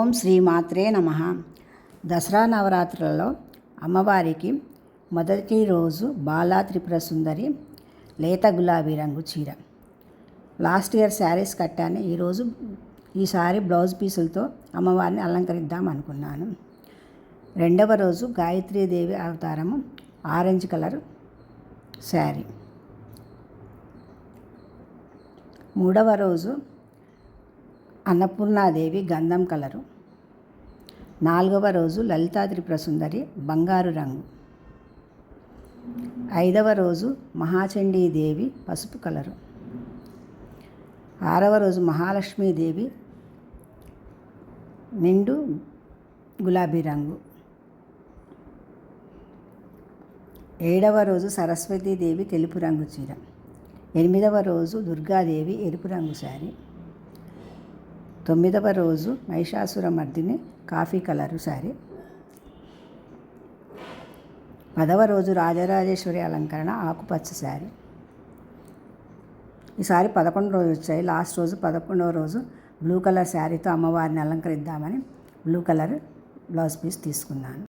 ఓం శ్రీమాత్రే నమః. దసరా నవరాత్రులలో అమ్మవారికి మొదటి రోజు బాలా త్రిపుర సుందరి లేత గులాబీ రంగు చీర. లాస్ట్ ఇయర్ శారీస్ కట్టాను. ఈసారి బ్లౌజ్ పీసులతో అమ్మవారిని అలంకరిద్దాం అనుకున్నాను. రెండవ రోజు గాయత్రీదేవి అవతారము ఆరెంజ్ కలర్ శారీ. మూడవ రోజు అన్నపూర్ణాదేవి గంధం కలరు. నాలుగవ రోజు లలితా త్రిపుర సుందరి బంగారు రంగు. ఐదవ రోజు మహాచండీదేవి పసుపు కలరు. ఆరవ రోజు మహాలక్ష్మీదేవి నిండు గులాబీ రంగు. ఏడవ రోజు సరస్వతీదేవి తెలుపు రంగు చీర. ఎనిమిదవ రోజు దుర్గాదేవి ఎరుపు రంగు శారీ. తొమ్మిదవ రోజు మహిషాసురమర్దిని కాఫీ కలరు శారీ. 10వ రోజు రాజరాజేశ్వరి అలంకరణ ఆకుపచ్చ శారీ. ఈసారి 11 రోజులు వచ్చాయి. లాస్ట్ రోజు 11వ రోజు బ్లూ కలర్ శారీతో అమ్మవారిని అలంకరిద్దామని బ్లూ కలర్ బ్లౌజ్ పీస్ తీసుకున్నాను.